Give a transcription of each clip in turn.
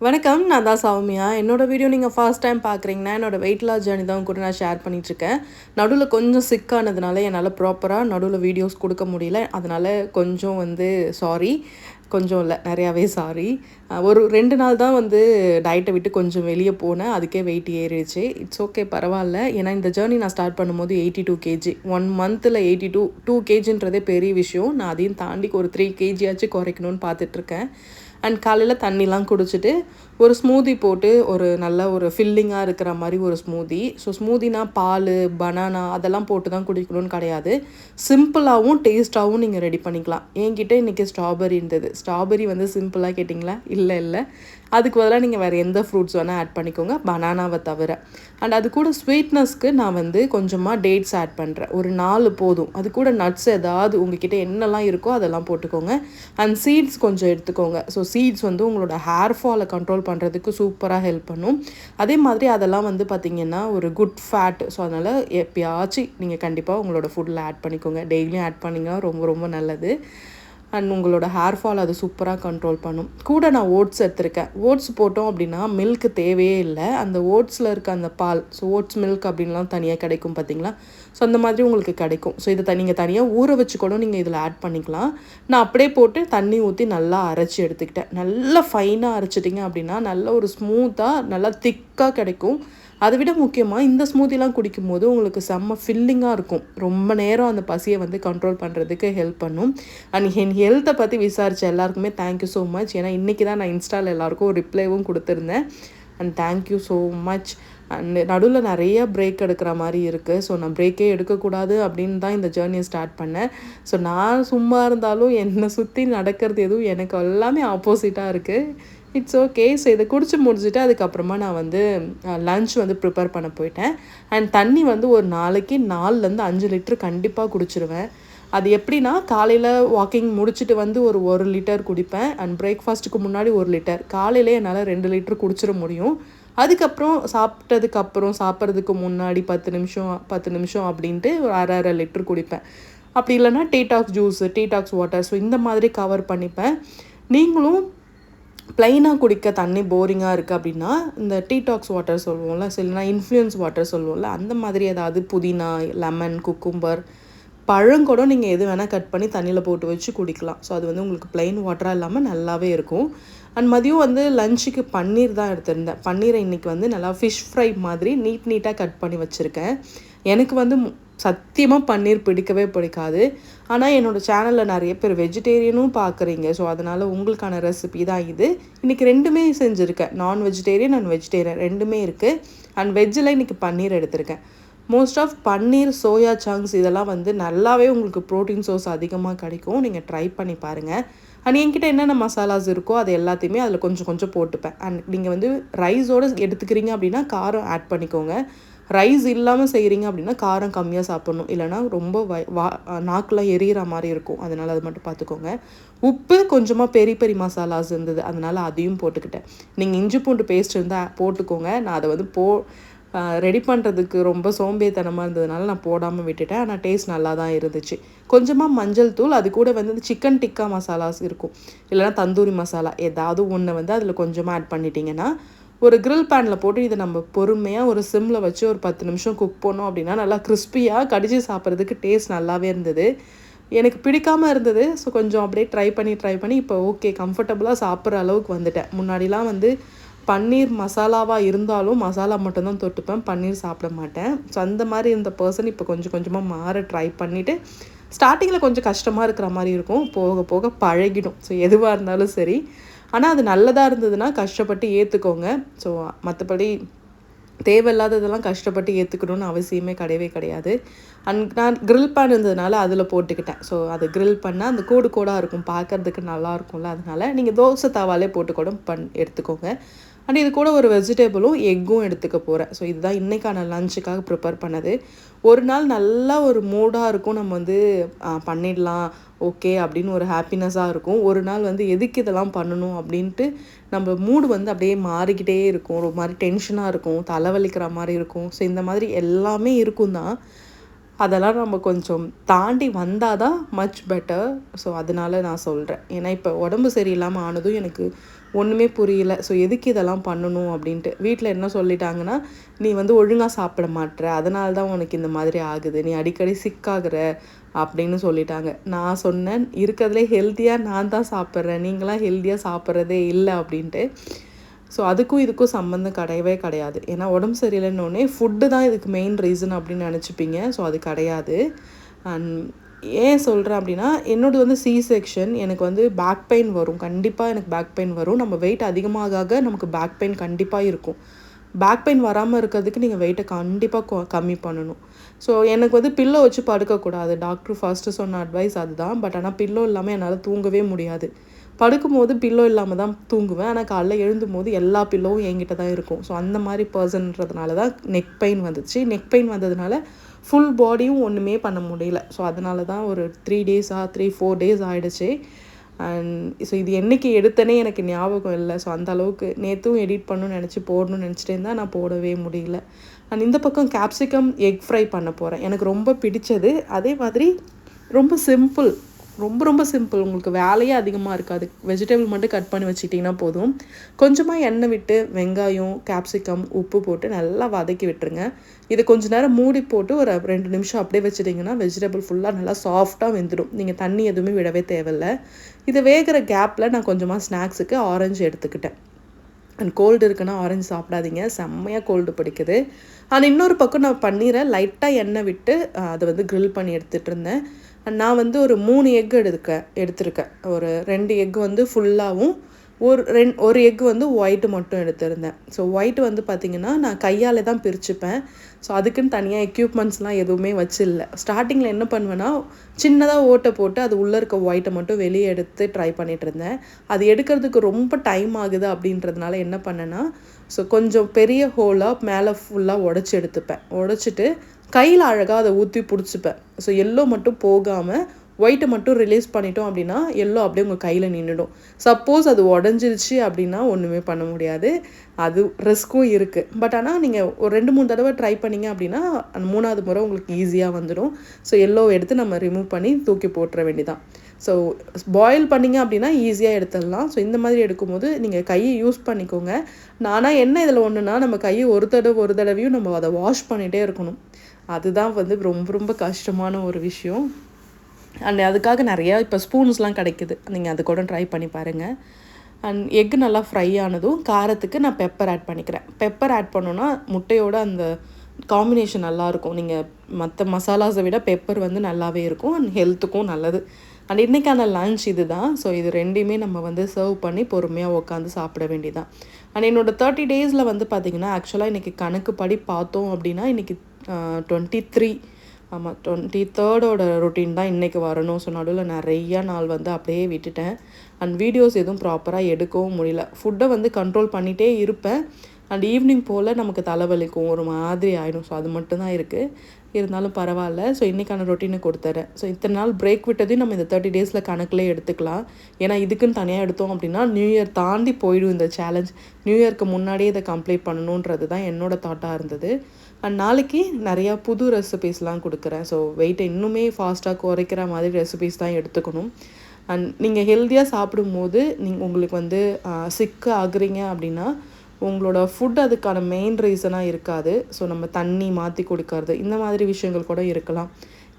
வணக்கம். நான் தான் சௌமியா. என்னோட வீடியோ நீங்க ஃபர்ஸ்ட் டைம் பார்க்குறீங்கன்னா, என்னோட வெயிட் லாஸ் ஜர்னி தான் உங்க கூட நான் ஷேர் பண்ணிட்டுருக்கேன். நடுவுல கொஞ்சம் சிக் ஆனதுனால என்னால ப்ராப்பரா நடுவுல வீடியோஸ் குடுக்க முடியல. அதனால கொஞ்சம் சாரி. கொஞ்சம் இல்ல, நெறையாவே சாரி. ஒரு 2 நாள் தான் டயட்ட விட்டு கொஞ்சம் வெளிய போனேன். அதுக்கே வெயிட் ஏறிடுச்சு. இட்ஸ் ஓகே, பரவால்ல. ஏன்னா இந்த ஜர்னி நான் ஸ்டார்ட் பண்ணும்போது 82 கேஜி. 1 மந்த்ல 2 கேஜின்றதே பெரிய விஷயம். நான் அதையும் தாண்டி ஒரு 3 கேஜியாச்சும் குறைக்கணும்னு பார்த்துட்ருக்கேன். அண்ட் காலையில் தண்ணிலாம் குடிச்சிட்டு ஒரு ஸ்மூதி போட்டு நல்ல ஒரு ஃபில்லிங்காக இருக்கிற மாதிரி ஒரு ஸ்மூதி. ஸோ ஸ்மூதினா பால், பனானா அதெல்லாம் போட்டு தான் குடிக்கணும்னு கிடையாது. சிம்பிளாகவும் டேஸ்ட்டாகவும் நீங்கள் ரெடி பண்ணிக்கலாம். என்கிட்ட இன்றைக்கி ஸ்ட்ராபெரி இருந்தது. ஸ்ட்ராபெரி சிம்பிளாக கேட்டிங்களா? இல்லை. அதுக்கு பதிலாக நீங்கள் வேறு எந்த ஃப்ரூட்ஸ் வேணால் ஆட் பண்ணிக்கோங்க, பனானாவை தவிர. அண்ட் அது கூட ஸ்வீட்னஸ்க்கு நான் கொஞ்சமாக டேட்ஸ் ஆட் பண்ணுறேன். ஒரு 4 போதும். அது கூட நட்ஸ் ஏதாவது உங்ககிட்ட என்னெல்லாம் இருக்கோ அதெல்லாம் போட்டுக்கோங்க. அண்ட் சீட்ஸ் கொஞ்சம் எடுத்துக்கோங்க. ஸோ சீட்ஸ் உங்களோட ஹேர் ஃபாலை கண்ட்ரோல் பண்ணுறதுக்கு சூப்பராக ஹெல்ப் பண்ணும். அதே மாதிரி அதெல்லாம் பார்த்திங்கன்னா ஒரு குட் ஃபேட். ஸோ அதனால் எப்பயாச்சும் நீங்கள் கண்டிப்பாக உங்களோட ஃபுட்டில் ஆட் பண்ணிக்கோங்க. டெய்லியும் ஆட் பண்ணிங்கன்னா ரொம்ப ரொம்ப நல்லது. அண்ட் உங்களோட ஹேர் ஃபால் அது சூப்பராக கண்ட்ரோல் பண்ணும். கூட நான் ஓட்ஸ் எடுத்திருக்கேன். ஓட்ஸ் போட்டோம் அப்படின்னா மில்க் தேவையே இல்லை. அந்த ஓட்ஸில் இருக்க அந்த பால், ஸோ ஓட்ஸ் மில்க் அப்படின்லாம் தனியாக கிடைக்கும் பார்த்தீங்களா? ஸோ அந்த மாதிரி உங்களுக்கு கிடைக்கும். ஸோ இதை நீங்கள் தனியாக ஊற வச்சு கூட நீங்கள் இதில் ஆட் பண்ணிக்கலாம். நான் அப்படியே போட்டு தண்ணி ஊற்றி நல்லா அரைச்சி எடுத்துக்கிட்டேன். நல்லா ஃபைனாக அரைச்சிட்டிங்க அப்படின்னா நல்ல ஒரு ஸ்மூத்தாக நல்லா திக்காக கிடைக்கும். அதை விட முக்கியமாக இந்த ஸ்மூத்திலாம் குடிக்கும்போது உங்களுக்கு செம்ம ஃபில்லிங்காக இருக்கும். ரொம்ப நேரம் அந்த பசியை கண்ட்ரோல் பண்ணுறதுக்கு ஹெல்ப் பண்ணும். அண்ட் என் ஹெல்த்தை பற்றி விசாரித்த எல்லாருக்குமே தேங்க்யூ ஸோ மச். ஏன்னா இன்றைக்கி தான் நான் இன்ஸ்டாவில் எல்லாருக்கும் ஒரு ரிப்ளைவும் கொடுத்துருந்தேன். And thank you so much. And நடுவில் நிறைய பிரேக் எடுக்கிற மாதிரி இருக்குது. ஸோ நான் பிரேக்கே எடுக்கக்கூடாது அப்படின்னு தான் இந்த ஜேர்னியை ஸ்டார்ட் பண்ணேன். ஸோ நான் சும்மா இருந்தாலும் என்னை சுற்றி நடக்கிறது எதுவும் எனக்கு எல்லாமே ஆப்போசிட்டாக இருக்குது. It's okay. ஸோ இதை குடிச்சு முடிச்சுட்டு அதுக்கப்புறமா நான் லன்ச் ப்ரிப்பேர் பண்ண போயிட்டேன். அண்ட் தண்ணி ஒரு நாளைக்கு 4லேருந்து 5 லிட்டர் கண்டிப்பாக குடிச்சிருவேன். அது எப்படின்னா, காலையில் வாக்கிங் முடிச்சுட்டு ஒரு 1 லிட்டர் குடிப்பேன். அண்ட் பிரேக்ஃபாஸ்ட்டுக்கு முன்னாடி 1 லிட்டர். காலையிலே என்னால் 2 லிட்டர் குடிச்சிட முடியும். அதுக்கப்புறம் சாப்பிட்றதுக்கு முன்னாடி 10 நிமிஷம் அப்படின்ட்டு ஒரு அரை லிட்டர் குடிப்பேன். அப்படி இல்லைன்னா டீடாக்ஸ் வாட்டர். ஸோ இந்த மாதிரி கவர் பண்ணிப்பேன். நீங்களும் ப்ளைனாக குடிக்க தண்ணி போரிங்காக இருக்குது அப்படின்னா இந்த டீடாக்ஸ் வாட்டர் சொல்லுவோம்ல, இல்லைனா இன்ஃப்ளூயன்ஸ் வாட்டர் சொல்லுவோம்ல, அந்த மாதிரி ஏதாவது புதினா, லெமன், குக்கும்பர், பழங்கூட நீங்கள் எது வேணால் கட் பண்ணி தண்ணியில் போட்டு வச்சு குடிக்கலாம். ஸோ அது உங்களுக்கு ப்ளைன் வாட்டராக இல்லாமல் நல்லாவே இருக்கும். அண்ட் மதியம் லஞ்சுக்கு பன்னீர் தான் எடுத்திருந்தேன். பன்னீரை இன்றைக்கி நல்லா ஃபிஷ் ஃப்ரை மாதிரி நீட்டாக கட் பண்ணி வச்சுருக்கேன். எனக்கு சத்தியமாக பன்னீர் பிடிக்கவே பிடிக்காது. ஆனால் என்னோடய சேனலில் நிறைய பேர் வெஜிடேரியனும் பார்க்குறீங்க. ஸோ அதனால் உங்களுக்கான ரெசிபி தான் இது. இன்றைக்கி 2மே செஞ்சுருக்கேன். நான் வெஜிடேரியன் அண்ட் வெஜிடேரியன் 2மே இருக்குது. அண்ட் வெஜ்ஜில் இன்றைக்கி பன்னீர் எடுத்திருக்கேன். Most of paneer, soya chunks இதெல்லாம் நல்லாவே உங்களுக்கு ப்ரோட்டீன் சோர்ஸ் அதிகமாக கிடைக்கும். நீங்கள் ட்ரை பண்ணி பாருங்கள். அண்ட் என்கிட்ட என்னென்ன மசாலாஸ் இருக்கோ அது எல்லாத்தையுமே அதில் கொஞ்சம் கொஞ்சம் போட்டுப்பேன். அண்ட் நீங்கள் ரைஸோடு எடுத்துக்கிறீங்க அப்படின்னா காரம் ஆட் பண்ணிக்கோங்க. ரைஸ் இல்லாமல் செய்கிறீங்க அப்படின்னா காரம் கம்மியாக சாப்பிட்ணும். இல்லைனா ரொம்ப நாக்கெலாம் எரியிற மாதிரி இருக்கும். அதனால் அது மட்டும் பார்த்துக்கோங்க. உப்பு கொஞ்சமாக பெரி மசாலாஸ் இருந்தது, அதனால் அதையும் போட்டுக்கிட்டேன். நீங்கள் இஞ்சி பூண்டு பேஸ்ட் இருந்தால் போட்டுக்கோங்க. நான் அதை ரெடி பண்ணுறதுக்கு ரொம்ப சோம்பேறித்தனமாக இருந்ததுனால நான் போடாமல் விட்டுட்டேன். ஆனால் டேஸ்ட் நல்லா தான் இருந்துச்சு. கொஞ்சமாக மஞ்சள் தூள், அது கூட சிக்கன் டிக்கா மசாலாஸ் இருக்கும், இல்லைனா தந்தூரி மசாலா ஏதாவது ஒன்று அதில் கொஞ்சமாக ஆட் பண்ணிட்டீங்கன்னா ஒரு கிரில் பேனில் போட்டு இதை நம்ம பொறுமையாக ஒரு சிம்மில் வச்சு ஒரு 10 நிமிஷம் குக் பண்ணோம் அப்படின்னா நல்லா கிறிஸ்பியாக கடிச்சு சாப்பிட்றதுக்கு டேஸ்ட் நல்லாவே இருந்தது. எனக்கு பிடிக்காமல் இருந்தது. ஸோ கொஞ்சம் அப்படியே ட்ரை பண்ணி இப்போ ஓகே, கம்ஃபர்டபுளாக சாப்பிட்ற அளவுக்கு வந்துட்டேன். முன்னாடிலாம் பன்னீர் மசாலாவாக இருந்தாலும் மசாலா மட்டும்தான் தொட்டுப்பேன், பன்னீர் சாப்பிட மாட்டேன். ஸோ அந்த மாதிரி இருந்த பர்சன் இப்போ கொஞ்சம் கொஞ்சமாக மாற ட்ரை பண்ணிவிட்டு, ஸ்டார்டிங்கில் கொஞ்சம் கஷ்டமாக இருக்கிற மாதிரி இருக்கும், போக போக பழகிடும். ஸோ எதுவாக இருந்தாலும் சரி. ஆனால் அது நல்லதாக இருந்ததுன்னா கஷ்டப்பட்டு ஏற்றுக்கோங்க. ஸோ மற்றபடி தேவையில்லாததெல்லாம் கஷ்டப்பட்டு ஏற்றுக்கணும்னு அவசியமே கிடையாது. அண்ட் நான் கிரில் பேன் இருந்ததுனால அதில் போட்டுக்கிட்டேன். ஸோ அது கிரில் பண்ணால் அந்த கோடாக இருக்கும், பார்க்குறதுக்கு நல்லாயிருக்கும்ல. அதனால் நீங்கள் தோசை தவாலே போட்டு கூட எடுத்துக்கோங்க. அண்ட் இது கூட ஒரு வெஜிடபிளும் எக்கும் எடுத்துக்க போகிறேன். ஸோ இதுதான் இன்றைக்கான லஞ்சுக்காக ப்ரிப்பேர் பண்ணது. ஒரு நாள் நல்லா ஒரு மூடாக இருக்கும், நம்ம பண்ணிடலாம் ஓகே அப்படின்னு ஒரு ஹாப்பினஸ்ஸாக இருக்கும். ஒரு நாள் எதுக்கு இதெல்லாம் பண்ணணும் அப்படின்ட்டு நம்ம மூடு அப்படியே மாறிக்கிட்டே இருக்கும். ஒரு மாதிரி டென்ஷனாக இருக்கும், தலைவலிக்கிற மாதிரி இருக்கும். ஸோ இந்த மாதிரி எல்லாமே இருக்கும் தான். அதெல்லாம் நம்ம கொஞ்சம் தாண்டி வந்தால் தான் மச் பெட்டர். ஸோ அதனால நான் சொல்கிறேன். ஏன்னா இப்போ உடம்பு சரியில்லாமல் ஆனதும் எனக்கு ஒன்றுமே புரியல. ஸோ எதுக்கு இதெல்லாம் பண்ணணும் அப்படின்ட்டு. வீட்டில் என்ன சொல்லிட்டாங்கன்னா, நீ வந்து ஒழுங்காக சாப்பிட மாட்ற, அதனால தான் உனக்கு இந்த மாதிரி ஆகுது, நீ அடிக்கடி சிக்காகிற அப்படின்னு சொல்லிட்டாங்க. நான் சொன்னேன், இருக்கிறதுலே ஹெல்த்தியாக நான் தான் சாப்பிட்றேன், நீங்களாம் ஹெல்த்தியாக சாப்பிட்றதே இல்லை அப்படின்ட்டு. ஸோ அதுக்கும் இதுக்கும் சம்மந்தம் கிடையவே கிடையாது. ஏன்னா உடம்பு சரியில்லைன்னொடனே ஃபுட்டு தான் இதுக்கு மெயின் ரீசன் அப்படின்னு நினச்சிப்பீங்க. ஸோ அது கிடையாது. அண்ட் ஏன் சொல்கிறேன் அப்படின்னா, என்னோடது வந்து சி செக்ஷன். எனக்கு வந்து பேக் பெயின் வரும், கண்டிப்பாக எனக்கு பேக் பெயின் வரும். நம்ம வெயிட் அதிகமாக நமக்கு பேக் பெயின் கண்டிப்பாக இருக்கும். பேக் பெயின் வராமல் இருக்கிறதுக்கு நீங்கள் வெயிட்டை கண்டிப்பாக கம்மி பண்ணணும். ஸோ எனக்கு வந்து பில்லோ வச்சு படுக்கக்கூடாது. டாக்டர் ஃபர்ஸ்ட்டு சொன்ன அட்வைஸ் அதுதான். பட் ஆனால் பில்லோ இல்லாமல் என்னால் தூங்கவே முடியாது. படுக்கும்போது பில்லோ இல்லாமல் தான் தூங்குவேன். ஆனால் காலைல எழுந்தும்போது எல்லா பில்லோவும் என்கிட்ட தான் இருக்கும். ஸோ அந்த மாதிரி பர்சன்றதுனால தான் நெக் பெயின் வந்துச்சு. நெக் பெயின் வந்ததுனால ஃபுல் பாடியும் ஒன்றுமே பண்ண முடியல. ஸோ அதனால தான் ஒரு 3-4 டேஸ் ஆகிடுச்சு. அண்ட் ஸோ இது என்றைக்கு எடுத்தனே எனக்கு ஞாபகம் இல்லை. ஸோ அந்த அளவுக்கு நேற்றும் எடிட் பண்ணணும்னு நினச்சி போடணும்னு நினச்சிட்டே இருந்தால் நான் போடவே முடியல. அண்ட் இந்த பக்கம் கேப்சிகம் எக் ஃப்ரை பண்ண போகிறேன். எனக்கு ரொம்ப பிடிச்சது. அதே மாதிரி ரொம்ப சிம்பிள், ரொம்ப சிம்பிள். உங்களுக்கு வேலையே அதிகமாக இருக்காது. வெஜிடபிள் மட்டும் கட் பண்ணி வச்சுக்கிட்டிங்கன்னா போதும். கொஞ்சமாக எண்ணெய் விட்டு வெங்காயம், கேப்சிகம், உப்பு போட்டு நல்லா வதக்கி விட்டுருங்க. இது கொஞ்சம் நேரம் மூடி போட்டு ஒரு 2 நிமிஷம் அப்படியே வச்சுட்டிங்கன்னா வெஜிடபிள் ஃபுல்லாக நல்லா சாஃப்டாக வெந்துடும். நீங்கள் தண்ணி எதுவுமே விடவே தேவையில்லை. இது வேகிற கேப்பில் நான் கொஞ்சமாக ஸ்நாக்ஸுக்கு ஆரஞ்சு எடுத்துக்கிட்டேன். அண்ட் கோல்டு இருக்குன்னா ஆரஞ்சு சாப்பிடாதீங்க, செம்மையாக கோல்டு பிடிக்குது. ஆனால் இன்னொரு பக்கம் நான் பன்னீரை லைட்டாக எண்ணெய் விட்டு அதை வந்து க்ரில் பண்ணி எடுத்துகிட்டு இருந்தேன். நான் வந்து ஒரு 3 எக் எடுத்திருக்கேன். ஒரு 2 எக் வந்து ஃபுல்லாகவும், ஒரு எக் வந்து ஒயிட்டு மட்டும் எடுத்திருந்தேன். ஸோ ஒயிட்டு வந்து பார்த்திங்கன்னா நான் கையால் தான் பிரிச்சுப்பேன். ஸோ அதுக்குன்னு தனியாக எக்யூப்மெண்ட்ஸ்லாம் எதுவுமே வச்சில்ல. ஸ்டார்டிங்கில் என்ன பண்ணுவேன்னா, சின்னதாக ஓட்டை போட்டு அது உள்ளே இருக்க ஒயிட்டை மட்டும் வெளியே எடுத்து ட்ரை பண்ணிகிட்டு இருந்தேன். அது எடுக்கிறதுக்கு ரொம்ப டைம் ஆகுது அப்படின்றதுனால என்ன பண்ணேன்னா, ஸோ கொஞ்சம் பெரிய ஹோலாக மேலே ஃபுல்லாக உடச்சி எடுத்துப்பேன். உடச்சிட்டு கையில் அழகாக அதை ஊற்றி பிடிச்சிப்பேன். ஸோ எல்லோ மட்டும் போகாமல் ஒயிட்டை மட்டும் ரிலீஸ் பண்ணிட்டோம் அப்படின்னா எல்லோ அப்படியே உங்கள் கையில் நின்றுடும். சப்போஸ் அது உடஞ்சிருச்சு அப்படின்னா ஒன்றுமே பண்ண முடியாது. அது ரிஸ்க்கும் இருக்குது. பட் ஆனால் நீங்கள் ஒரு 2-3 தடவை ட்ரை பண்ணிங்க அப்படின்னா அந்த 3ஆவது முறை உங்களுக்கு ஈஸியாக வந்துடும். ஸோ எல்லோவை எடுத்து நம்ம ரிமூவ் பண்ணி தூக்கி போட்டுற வேண்டியதான். ஸோ பாயில் பண்ணிங்க அப்படின்னா ஈஸியாக எடுத்துடலாம். ஸோ இந்த மாதிரி எடுக்கும்போது நீங்கள் கையை யூஸ் பண்ணிக்கோங்க. நானாக என்ன இதில் ஒன்றுனா, நம்ம கையை ஒரு தடவையும் நம்ம அதை வாஷ் பண்ணிகிட்டே இருக்கணும். அதுதான் வந்து ரொம்ப கஷ்டமான ஒரு விஷயம். அண்ட் அதுக்காக நிறையா இப்போ ஸ்பூன்ஸ்லாம் கிடைக்குது, நீங்கள் அது கூட ட்ரை பண்ணி பாருங்கள். அண்ட் எக்கு நல்லா ஃப்ரை ஆனதும் காரத்துக்கு நான் பெப்பர் ஆட் பண்ணிக்கிறேன். பெப்பர் ஆட் பண்ணோன்னா முட்டையோட அந்த காம்பினேஷன் நல்லாயிருக்கும். நீங்கள் மற்ற மசாலாஸை விட பெப்பர் வந்து நல்லாவே இருக்கும். அண்ட் ஹெல்த்துக்கும் நல்லது. அண்ட் இன்றைக்கான லன்ச் இது தான். ஸோ இது ரெண்டையுமே நம்ம வந்து சர்வ் பண்ணி பொறுமையாக உட்காந்து சாப்பிட வேண்டியதான். அண்ட் என்னோடய 30 டேஸில் வந்து பார்த்திங்கன்னா, ஆக்சுவலாக இன்றைக்கி கணக்கு படி பார்த்தோம் அப்படின்னா இன்றைக்கி 23 ஆமாம் 23rdோட ரொட்டீன் தான் இன்றைக்கி வரணும். ஸோ நடுவில் நிறையா நாள் வந்து அப்படியே விட்டுட்டேன். அண்ட் வீடியோஸ் எதுவும் ப்ராப்பராக எடுக்கவும் முடியல. ஃபுட்டை வந்து கண்ட்ரோல் பண்ணிகிட்டே இருப்பேன். அண்ட் ஈவினிங் போல் நமக்கு தலைவலிக்கும், ஒரு மாதிரி ஆகிடும். ஸோ அது மட்டும்தான் இருக்குது. இருந்தாலும் பரவாயில்ல. ஸோ இன்றைக்கான ரொட்டீனை கொடுத்துறேன். ஸோ இத்தனை நாள் பிரேக் விட்டதையும் நம்ம இந்த 30 டேஸில் கணக்கில் எடுத்துக்கலாம். ஏன்னா இதுக்குன்னு தனியாக எடுத்தோம் அப்படின்னா நியூ இயர் தாண்டி போயிடும் இந்த சேலஞ்ச். நியூ இயர்க்கு முன்னாடியே இதை கம்ப்ளீட் பண்ணணுன்றது தான் என்னோடய தாட்டாக இருந்தது. அண்ட் நாளைக்கு நிறையா புது ரெசிபீஸ்லாம் கொடுக்குறேன். ஸோ வெயிட்டை இன்னுமே ஃபாஸ்ட்டாக குறைக்கிற மாதிரி ரெசிபீஸ் தான் எடுத்துக்கணும். அண்ட் நீங்கள் ஹெல்த்தியாக சாப்பிடும்போது உங்களுக்கு வந்து சிக்கு ஆகுறீங்க அப்படின்னா உங்களோட ஃபுட் அதுக்கான மெயின் ரீசனாக இருக்காது. ஸோ நம்ம தண்ணி மாற்றி கொடுக்கறது இந்த மாதிரி விஷயங்கள் கூட இருக்கலாம்.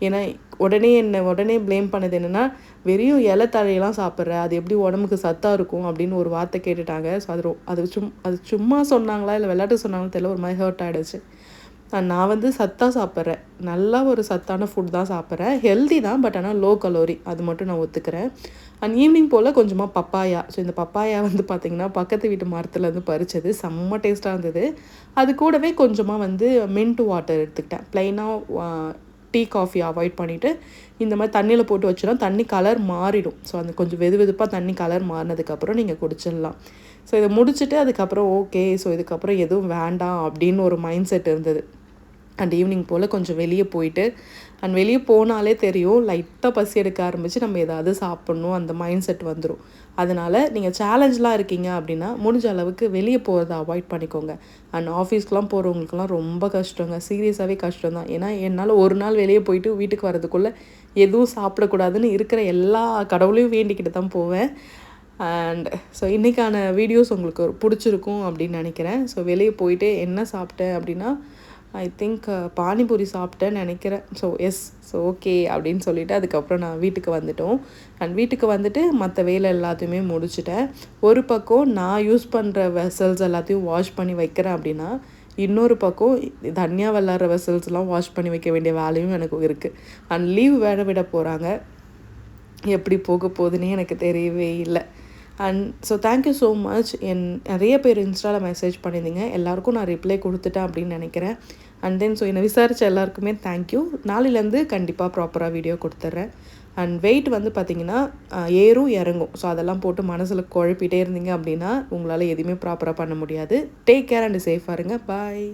ஏன்னா உடனே ப்ளேம் பண்ணது என்னென்னா, வெறும் இலை தழையெல்லாம் சாப்பிட்ற, அது எப்படி உடம்புக்கு சத்தாக இருக்கும் அப்படின்னு ஒரு வார்த்தை கேட்டுட்டாங்க. ஸோ அது சும்மா சொன்னாங்களா இல்லை விளையாட்டு சொன்னாங்களா தெரியல, ஒரு மாதிரி ஹர்ட் ஆகிடுச்சு. நான் வந்து சத்தாக சாப்பிட்றேன், நல்லா ஒரு சத்தான ஃபுட் தான் சாப்பிட்றேன். ஹெல்தி தான், பட் ஆனால் லோ கலோரி, அது மட்டும் நான் ஒத்துக்கிறேன். அண்ட் ஈவினிங் போல் கொஞ்சமாக பப்பாயா. ஸோ இந்த பப்பாயா வந்து பார்த்திங்கன்னா பக்கத்து வீட்டு மரத்துலேருந்து பறித்தது, செம்ம டேஸ்ட்டாக இருந்தது. அது கூடவே கொஞ்சமாக வந்து மின்ட் வாட்டர் எடுத்துக்கிட்டேன். ப்ளைனாக டீ காஃபி அவாய்ட் பண்ணிவிட்டு இந்த மாதிரி தண்ணியில் போட்டு வச்சோன்னா தண்ணி கலர் மாறிடும். ஸோ அந்த கொஞ்சம் வெதுப்பாக தண்ணி கலர் மாறினதுக்கப்புறம் நீங்கள் குடிச்சிடலாம். ஸோ இதை முடிச்சுட்டு அதுக்கப்புறம் ஓகே, ஸோ இதுக்கப்புறம் எதுவும் வேண்டாம் அப்படின்னு ஒரு மைண்ட் செட் இருந்தது. அண்ட் ஈவினிங் போல் கொஞ்சம் வெளியே போயிட்டு, அண்ட் வெளியே போனாலே தெரியும் லைட்டாக பசி எடுக்க ஆரம்பித்து நம்ம ஏதாவது சாப்பிட்ணும் அந்த மைண்ட் செட் வந்துடும். அதனால் நீங்கள் சேலஞ்செலாம் இருக்கீங்க அப்படின்னா முடிஞ்ச அளவுக்கு வெளியே போகிறத அவாய்ட் பண்ணிக்கோங்க. அண்ட் ஆஃபீஸ்க்கெலாம் போகிறவங்களுக்குலாம் ரொம்ப கஷ்டங்க, சீரியஸாகவே கஷ்டம் தான். ஏன்னா என்னால் ஒரு நாள் வெளியே போயிட்டு வீட்டுக்கு வரதுக்குள்ளே எதுவும் சாப்பிடக்கூடாதுன்னு இருக்கிற எல்லா கடவுளையும் வேண்டிக்கிட்டு தான் போவேன். அண்ட் ஸோ இன்றைக்கான வீடியோஸ் உங்களுக்கு பிடிச்சிருக்கும் அப்படின்னு நினைக்கிறேன். ஸோ வெளியே போயிட்டு என்ன சாப்பிட்டேன் அப்படின்னா, ஐ திங்க் பானிபூரி சாப்பிட்டேன்னு நினைக்கிறேன். ஸோ எஸ், ஸோ ஓகே அப்படின்னு சொல்லிவிட்டு அதுக்கப்புறம் நான் வீட்டுக்கு வந்துட்டோம். அண்ட் வீட்டுக்கு வந்துட்டு மற்ற வேலை எல்லாத்தையுமே முடிச்சுட்டேன். ஒரு பக்கம் நான் யூஸ் பண்ணுற வெசல்ஸ் எல்லாத்தையும் வாஷ் பண்ணி வைக்கிறேன் அப்படின்னா, இன்னொரு பக்கம் தனியாக விளாட்ற வெசல்ஸ்லாம் வாஷ் பண்ணி வைக்க வேண்டிய வேலையும் எனக்கு இருக்குது. அண்ட் லீவ் வேற விட போகிறாங்க. எப்படி போக போகுதுன்னே எனக்கு தெரியவே இல்லை. And so thank you so much. நிறைய பேர் இன்ஸ்டாவில் மெசேஜ் பண்ணியிருந்தீங்க. எல்லாேருக்கும் நான் ரிப்ளை கொடுத்துட்டேன் அப்படின்னு நினைக்கிறேன். அண்ட் தென் ஸோ என்னை விசாரித்த எல்லாருக்குமே தேங்க்யூ. நாளையிலேருந்து கண்டிப்பாக ப்ராப்பராக வீடியோ கொடுத்துட்றேன். அண்ட் வெயிட் வந்து பார்த்திங்கன்னா ஏறும் இறங்கும். ஸோ அதெல்லாம் போட்டு மனசில் குழப்பிட்டே இருந்தீங்க அப்படின்னா உங்களால் எதுவுமே ப்ராப்பராக பண்ண முடியாது. டேக் கேர் அண்ட் சேஃபாக இருங்க. பாய்.